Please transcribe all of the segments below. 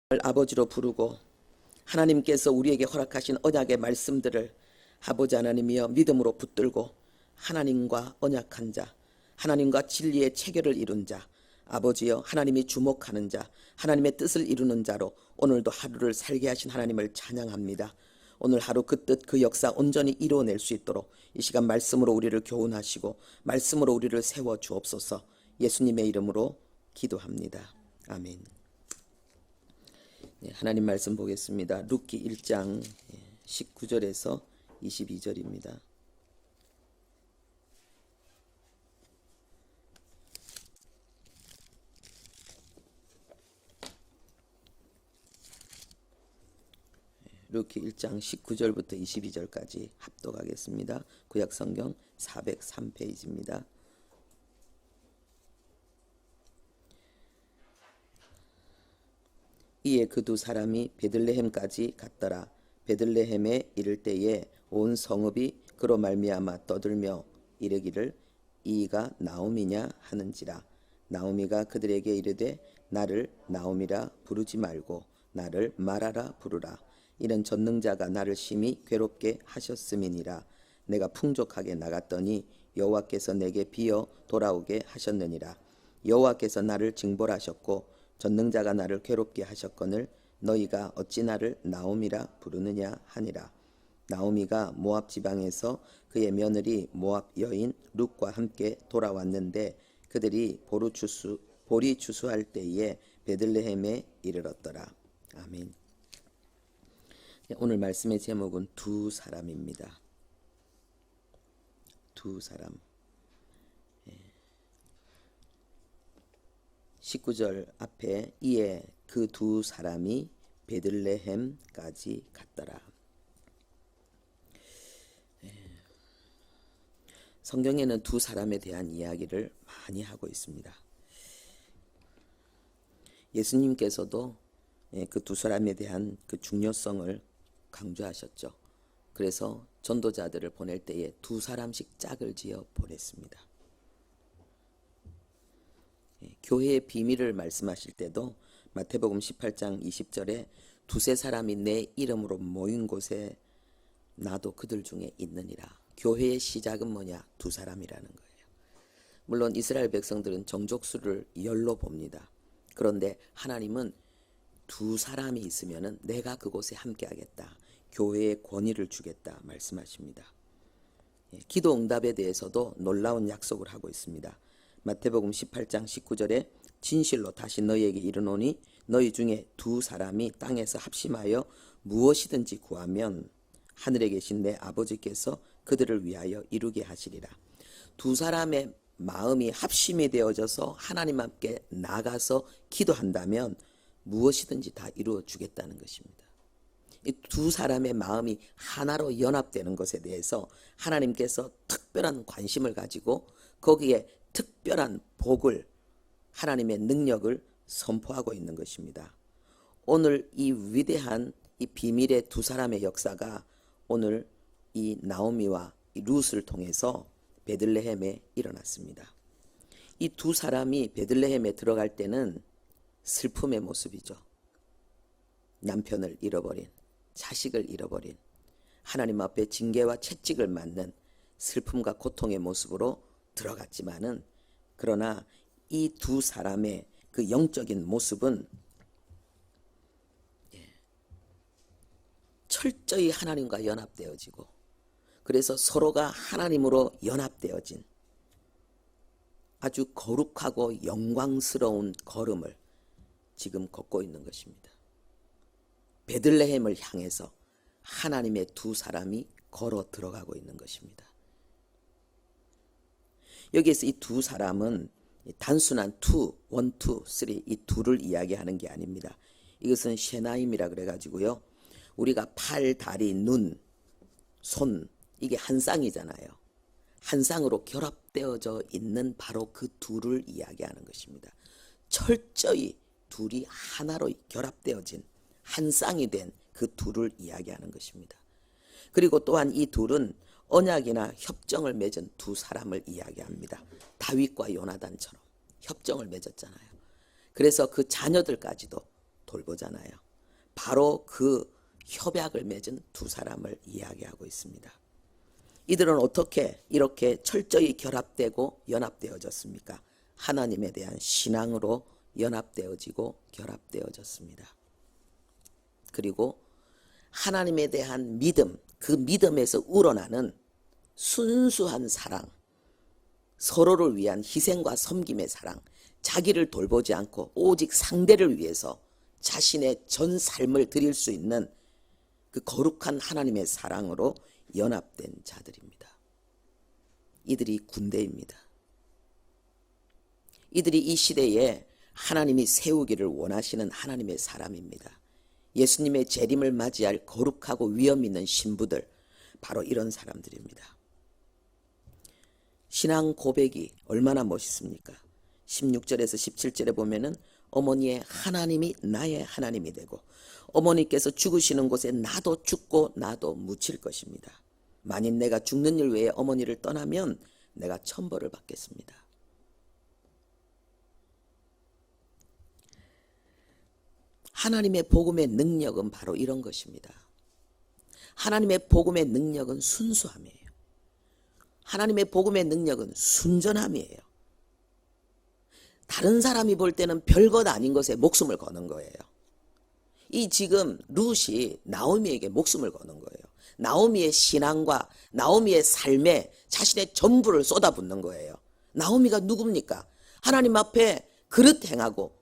아버지로 부르고 하나님께서 우리에게 허락하신 언약의 말씀들을 아버지 하나님이여 믿음으로 붙들고 하나님과 언약한 자, 하나님과 진리의 체결을 이룬 자, 아버지여 하나님이 주목하는 자, 하나님의 뜻을 이루는 자로 오늘도 하루를 살게 하신 하나님을 찬양합니다. 오늘 하루 그 뜻, 그 역사 온전히 이루어낼 수 있도록 이 시간 말씀으로 우리를 교훈하시고 말씀으로 우리를 세워 주옵소서. 예수님의 이름으로 기도합니다. 아멘. 하나님 말씀 보겠습니다. 룻기 1장 19절에서 22절입니다. 룻기 1장 19절부터 22절까지 합독하겠습니다. 구약성경 403페이지입니다. 이에 그 두 사람이 베들레헴까지 갔더라. 베들레헴에 이를 때에 온 성읍이 그로 말미암아 떠들며 이르기를 이가 나오미냐 하는지라. 나오미가 그들에게 이르되 나를 나오미라 부르지 말고 나를 마라라 부르라. 이는 전능자가 나를 심히 괴롭게 하셨음이니라. 내가 풍족하게 나갔더니 여호와께서 내게 비어 돌아오게 하셨느니라. 여호와께서 나를 징벌하셨고 전능자가 나를 괴롭게 하셨거늘 너희가 어찌 나를 나오미라 부르느냐 하니라. 나오미가 모압 지방에서 그의 며느리 모압 여인 룻과 함께 돌아왔는데 그들이 보리 추수할 때에 베들레헴에 이르렀더라. 아멘. 오늘 말씀의 제목은 두 사람입니다. 두 사람. 19절 앞에 이에 그 두 사람이 베들레헴까지 갔더라. 성경에는 두 사람에 대한 이야기를 많이 하고 있습니다. 예수님께서도 그 두 사람에 대한 그 중요성을 강조하셨죠. 그래서 전도자들을 보낼 때에 두 사람씩 짝을 지어 보냈습니다. 교회의 비밀을 말씀하실 때도 마태복음 18장 20절에 두세 사람이 내 이름으로 모인 곳에 나도 그들 중에 있느니라. 교회의 시작은 뭐냐? 두 사람이라는 거예요. 물론 이스라엘 백성들은 정족수를 열로 봅니다. 그런데 하나님은 두 사람이 있으면 내가 그곳에 함께하겠다. 교회에 권위를 주겠다 말씀하십니다. 기도 응답에 대해서도 놀라운 약속을 하고 있습니다. 마태복음 18장 19절에 진실로 다시 너희에게 이르노니 너희 중에 두 사람이 땅에서 합심하여 무엇이든지 구하면 하늘에 계신 내 아버지께서 그들을 위하여 이루게 하시리라. 두 사람의 마음이 합심이 되어져서 하나님 앞에 나가서 기도한다면 무엇이든지 다 이루어 주겠다는 것입니다. 이 두 사람의 마음이 하나로 연합되는 것에 대해서 하나님께서 특별한 관심을 가지고 거기에 특별한 복을, 하나님의 능력을 선포하고 있는 것입니다. 오늘 이 위대한 이 비밀의 두 사람의 역사가 오늘 이 나오미와 이 룻을 통해서 베들레헴에 일어났습니다. 이 두 사람이 베들레헴에 들어갈 때는 슬픔의 모습이죠. 남편을 잃어버린, 자식을 잃어버린, 하나님 앞에 징계와 채찍을 맞는 슬픔과 고통의 모습으로 들어갔지만은, 그러나 이 두 사람의 그 영적인 모습은 철저히 하나님과 연합되어지고, 그래서 서로가 하나님으로 연합되어진 아주 거룩하고 영광스러운 걸음을 지금 걷고 있는 것입니다. 베들레헴을 향해서 하나님의 두 사람이 걸어 들어가고 있는 것입니다. 여기에서 이 두 사람은 단순한 투, 원, 투, 쓰리 이 둘을 이야기하는 게 아닙니다. 이것은 셰나임이라 그래가지고요. 우리가 팔, 다리, 눈, 손 이게 한 쌍이잖아요. 한 쌍으로 결합되어져 있는 바로 그 둘을 이야기하는 것입니다. 철저히 둘이 하나로 결합되어진 한 쌍이 된 그 둘을 이야기하는 것입니다. 그리고 또한 이 둘은 언약이나 협정을 맺은 두 사람을 이야기합니다. 다윗과 요나단처럼 협정을 맺었잖아요. 그래서 그 자녀들까지도 돌보잖아요. 바로 그 협약을 맺은 두 사람을 이야기하고 있습니다. 이들은 어떻게 이렇게 철저히 결합되고 연합되어졌습니까? 하나님에 대한 신앙으로 연합되어지고 결합되어졌습니다. 그리고 하나님에 대한 믿음, 그 믿음에서 우러나는 순수한 사랑, 서로를 위한 희생과 섬김의 사랑, 자기를 돌보지 않고 오직 상대를 위해서 자신의 전 삶을 드릴 수 있는 그 거룩한 하나님의 사랑으로 연합된 자들입니다. 이들이 군대입니다. 이들이 이 시대에 하나님이 세우기를 원하시는 하나님의 사람입니다. 예수님의 재림을 맞이할 거룩하고 위엄 있는 신부들, 바로 이런 사람들입니다. 신앙 고백이 얼마나 멋있습니까? 16절에서 17절에 보면은 어머니의 하나님이 나의 하나님이 되고 어머니께서 죽으시는 곳에 나도 죽고 나도 묻힐 것입니다. 만일 내가 죽는 일 외에 어머니를 떠나면 내가 천벌을 받겠습니다. 하나님의 복음의 능력은 바로 이런 것입니다. 하나님의 복음의 능력은 순수함이에요. 하나님의 복음의 능력은 순전함이에요. 다른 사람이 볼 때는 별것 아닌 것에 목숨을 거는 거예요. 이 지금 룻이 나오미에게 목숨을 거는 거예요. 나오미의 신앙과 나오미의 삶에 자신의 전부를 쏟아붓는 거예요. 나오미가 누굽니까? 하나님 앞에 그릇 행하고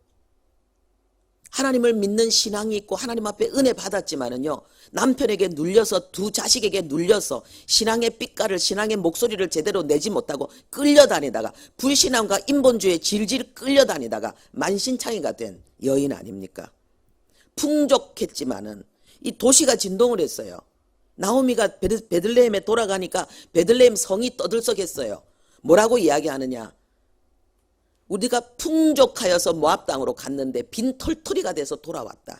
하나님을 믿는 신앙이 있고 하나님 앞에 은혜 받았지만은요, 남편에게 눌려서 두 자식에게 눌려서 신앙의 빛깔을, 신앙의 목소리를 제대로 내지 못하고 끌려다니다가 불신앙과 인본주의에 질질 끌려다니다가 만신창이가 된 여인 아닙니까? 풍족했지만은 이 도시가 진동을 했어요. 나오미가 베들레헴에 돌아가니까 베들레헴 성이 떠들썩했어요. 뭐라고 이야기하느냐? 우리가 풍족하여서 모압 땅으로 갔는데 빈 털터리가 돼서 돌아왔다.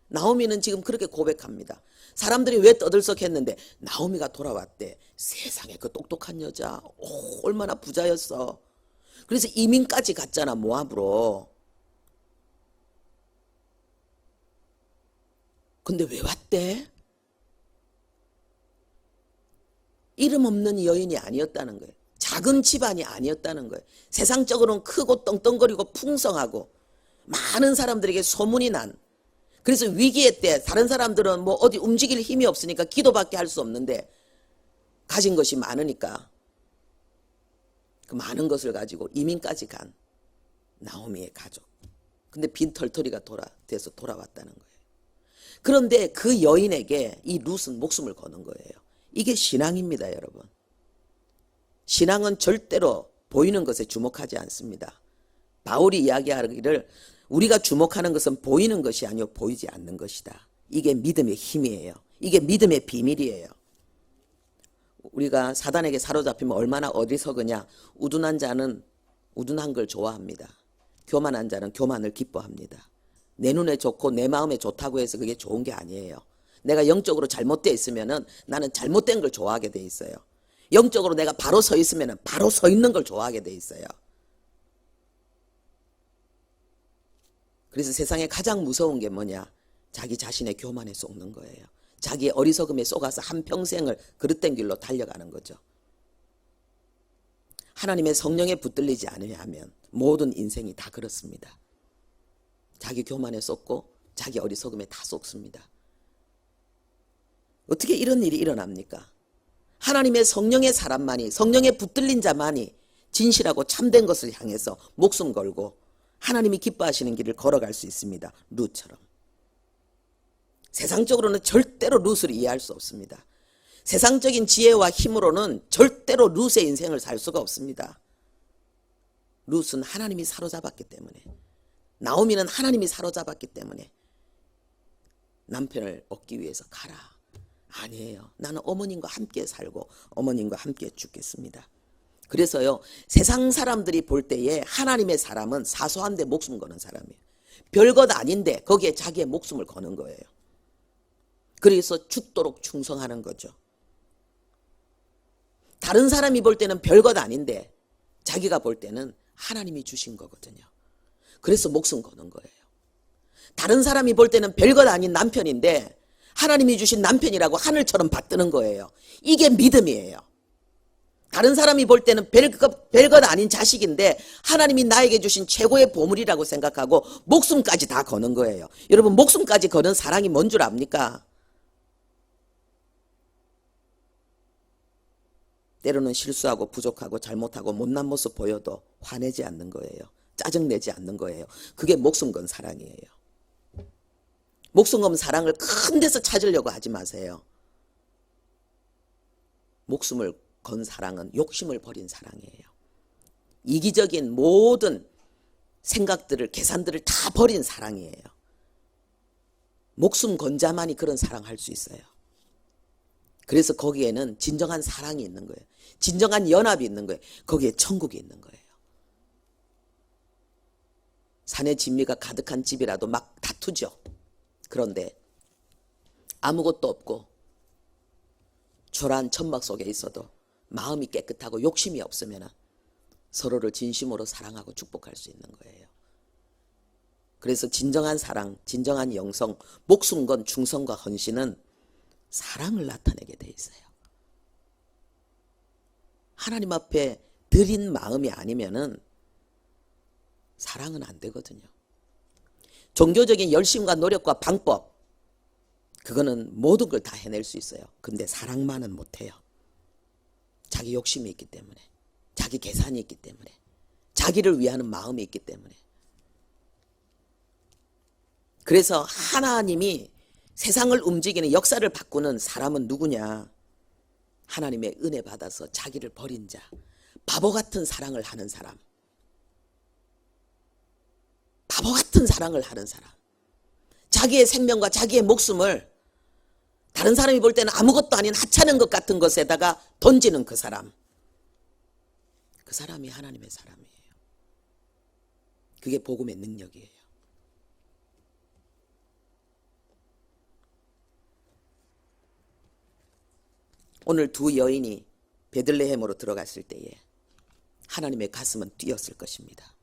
나오미는 지금 그렇게 고백합니다. 사람들이 왜 떠들썩했는데 나오미가 돌아왔대. 세상에 그 똑똑한 여자, 얼마나 부자였어. 그래서 이민까지 갔잖아, 모압으로. 근데 왜 왔대? 이름 없는 여인이 아니었다는 거예요. 작은 집안이 아니었다는 거예요. 세상적으로는 크고 떵떵거리고 풍성하고 많은 사람들에게 소문이 난, 그래서 위기의 때 다른 사람들은 뭐 어디 움직일 힘이 없으니까 기도밖에 할 수 없는데 가진 것이 많으니까 그 많은 것을 가지고 이민까지 간 나오미의 가족. 근데 빈털터리가 돼서 돌아왔다는 거예요. 그런데 그 여인에게 이 룻은 목숨을 거는 거예요. 이게 신앙입니다, 여러분. 신앙은 절대로 보이는 것에 주목하지 않습니다. 바울이 이야기하기를 우리가 주목하는 것은 보이는 것이 아니요 보이지 않는 것이다. 이게 믿음의 힘이에요. 이게 믿음의 비밀이에요. 우리가 사단에게 사로잡히면 얼마나 어리석으냐. 우둔한 자는 우둔한 걸 좋아합니다. 교만한 자는 교만을 기뻐합니다. 내 눈에 좋고 내 마음에 좋다고 해서 그게 좋은 게 아니에요. 내가 영적으로 잘못되어 있으면 나는 잘못된 걸 좋아하게 돼 있어요. 영적으로 내가 바로 서 있으면 바로 서 있는 걸 좋아하게 돼 있어요. 그래서 세상에 가장 무서운 게 뭐냐? 자기 자신의 교만에 속는 거예요. 자기의 어리석음에 속아서 한평생을 그릇된 길로 달려가는 거죠. 하나님의 성령에 붙들리지 않으면 모든 인생이 다 그렇습니다. 자기 교만에 속고 자기 어리석음에 다 속습니다. 어떻게 이런 일이 일어납니까? 하나님의 성령의 사람만이, 성령에 붙들린 자만이 진실하고 참된 것을 향해서 목숨 걸고 하나님이 기뻐하시는 길을 걸어갈 수 있습니다. 룻처럼. 세상적으로는 절대로 룻을 이해할 수 없습니다. 세상적인 지혜와 힘으로는 절대로 룻의 인생을 살 수가 없습니다. 룻은 하나님이 사로잡았기 때문에, 나오미는 하나님이 사로잡았기 때문에 남편을 얻기 위해서 가라. 아니에요. 나는 어머님과 함께 살고 어머님과 함께 죽겠습니다. 그래서요, 세상 사람들이 볼 때에 하나님의 사람은 사소한데 목숨 거는 사람이에요. 별것 아닌데 거기에 자기의 목숨을 거는 거예요. 그래서 죽도록 충성하는 거죠. 다른 사람이 볼 때는 별것 아닌데 자기가 볼 때는 하나님이 주신 거거든요. 그래서 목숨 거는 거예요. 다른 사람이 볼 때는 별것 아닌 남편인데 하나님이 주신 남편이라고 하늘처럼 받드는 거예요. 이게 믿음이에요. 다른 사람이 볼 때는 별것 아닌 자식인데 하나님이 나에게 주신 최고의 보물이라고 생각하고 목숨까지 다 거는 거예요. 여러분, 목숨까지 거는 사랑이 뭔 줄 압니까? 때로는 실수하고 부족하고 잘못하고 못난 모습 보여도 화내지 않는 거예요. 짜증내지 않는 거예요. 그게 목숨 건 사랑이에요. 목숨 건 사랑을 큰 데서 찾으려고 하지 마세요. 목숨을 건 사랑은 욕심을 버린 사랑이에요. 이기적인 모든 생각들을, 계산들을 다 버린 사랑이에요. 목숨 건 자만이 그런 사랑할 수 있어요. 그래서 거기에는 진정한 사랑이 있는 거예요. 진정한 연합이 있는 거예요. 거기에 천국이 있는 거예요. 산의 진미가 가득한 집이라도 막 다투죠. 그런데 아무것도 없고 초라한 천막 속에 있어도 마음이 깨끗하고 욕심이 없으면 서로를 진심으로 사랑하고 축복할 수 있는 거예요. 그래서 진정한 사랑, 진정한 영성, 목숨 건 충성과 헌신은 사랑을 나타내게 돼 있어요. 하나님 앞에 드린 마음이 아니면은 사랑은 안 되거든요. 종교적인 열심과 노력과 방법, 그거는 모든 걸 다 해낼 수 있어요. 근데 사랑만은 못해요. 자기 욕심이 있기 때문에, 자기 계산이 있기 때문에, 자기를 위하는 마음이 있기 때문에. 그래서 하나님이 세상을 움직이는, 역사를 바꾸는 사람은 누구냐? 하나님의 은혜 받아서 자기를 버린 자, 바보 같은 사랑을 하는 사람, 바보 같은 사랑을 하는 사람, 자기의 생명과 자기의 목숨을 다른 사람이 볼 때는 아무것도 아닌 하찮은 것 같은 것에다가 던지는 그 사람, 그 사람이 하나님의 사람이에요. 그게 복음의 능력이에요. 오늘 두 여인이 베들레헴으로 들어갔을 때에 하나님의 가슴은 뛰었을 것입니다.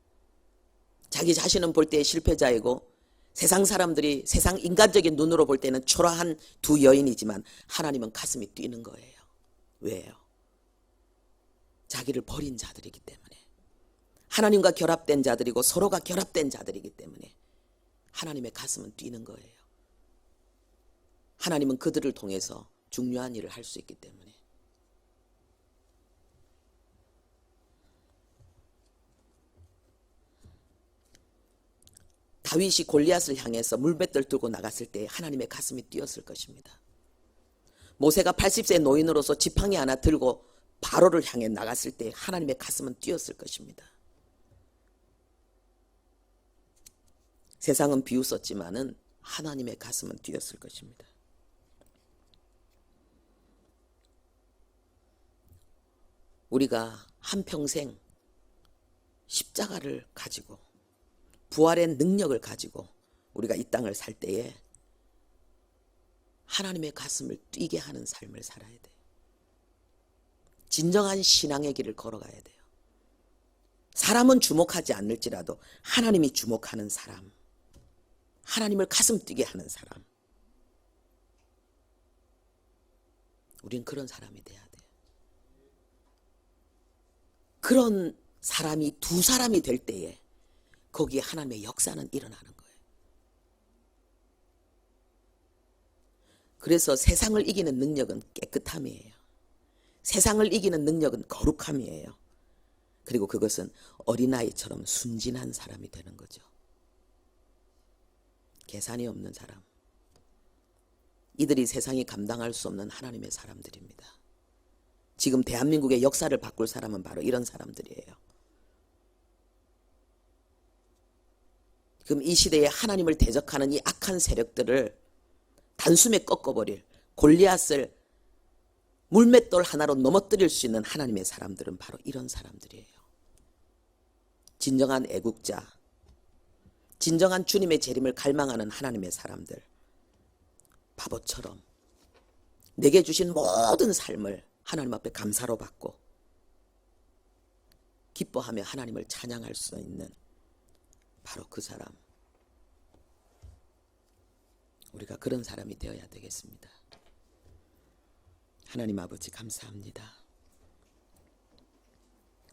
자기 자신은 볼 때 실패자이고 세상 사람들이, 세상 인간적인 눈으로 볼 때는 초라한 두 여인이지만 하나님은 가슴이 뛰는 거예요. 왜요? 자기를 버린 자들이기 때문에, 하나님과 결합된 자들이고 서로가 결합된 자들이기 때문에 하나님의 가슴은 뛰는 거예요. 하나님은 그들을 통해서 중요한 일을 할 수 있기 때문에. 다윗이 골리앗을 향해서 물맷돌 들고 나갔을 때 하나님의 가슴이 뛰었을 것입니다. 모세가 80세 노인으로서 지팡이 하나 들고 바로를 향해 나갔을 때 하나님의 가슴은 뛰었을 것입니다. 세상은 비웃었지만은 하나님의 가슴은 뛰었을 것입니다. 우리가 한평생 십자가를 가지고 부활의 능력을 가지고 우리가 이 땅을 살 때에 하나님의 가슴을 뛰게 하는 삶을 살아야 돼요. 진정한 신앙의 길을 걸어가야 돼요. 사람은 주목하지 않을지라도 하나님이 주목하는 사람, 하나님을 가슴 뛰게 하는 사람, 우린 그런 사람이 돼야 돼요. 그런 사람이 두 사람이 될 때에 거기에 하나님의 역사는 일어나는 거예요. 그래서 세상을 이기는 능력은 깨끗함이에요. 세상을 이기는 능력은 거룩함이에요. 그리고 그것은 어린아이처럼 순진한 사람이 되는 거죠. 계산이 없는 사람. 이들이 세상이 감당할 수 없는 하나님의 사람들입니다. 지금 대한민국의 역사를 바꿀 사람은 바로 이런 사람들이에요. 지금 이 시대에 하나님을 대적하는 이 악한 세력들을 단숨에 꺾어버릴, 골리앗을 물맷돌 하나로 넘어뜨릴 수 있는 하나님의 사람들은 바로 이런 사람들이에요. 진정한 애국자, 진정한 주님의 재림을 갈망하는 하나님의 사람들. 바보처럼 내게 주신 모든 삶을 하나님 앞에 감사로 받고 기뻐하며 하나님을 찬양할 수 있는 바로 그 사람. 우리가 그런 사람이 되어야 되겠습니다. 하나님 아버지 감사합니다.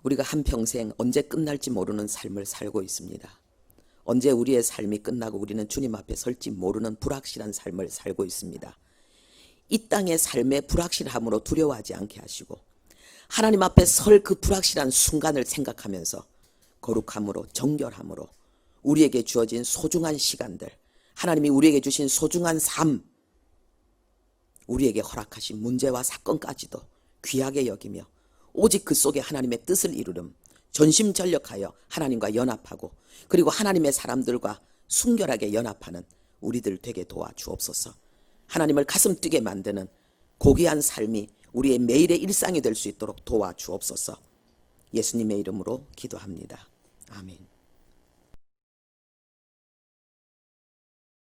우리가 한평생 언제 끝날지 모르는 삶을 살고 있습니다. 언제 우리의 삶이 끝나고 우리는 주님 앞에 설지 모르는 불확실한 삶을 살고 있습니다. 이 땅의 삶의 불확실함으로 두려워하지 않게 하시고 하나님 앞에 설 그 불확실한 순간을 생각하면서 거룩함으로 정결함으로 우리에게 주어진 소중한 시간들, 하나님이 우리에게 주신 소중한 삶, 우리에게 허락하신 문제와 사건까지도 귀하게 여기며 오직 그 속에 하나님의 뜻을 이루름, 전심전력하여 하나님과 연합하고 그리고 하나님의 사람들과 순결하게 연합하는 우리들 되게 도와주옵소서. 하나님을 가슴 뛰게 만드는 고귀한 삶이 우리의 매일의 일상이 될 수 있도록 도와주옵소서. 예수님의 이름으로 기도합니다. 아멘.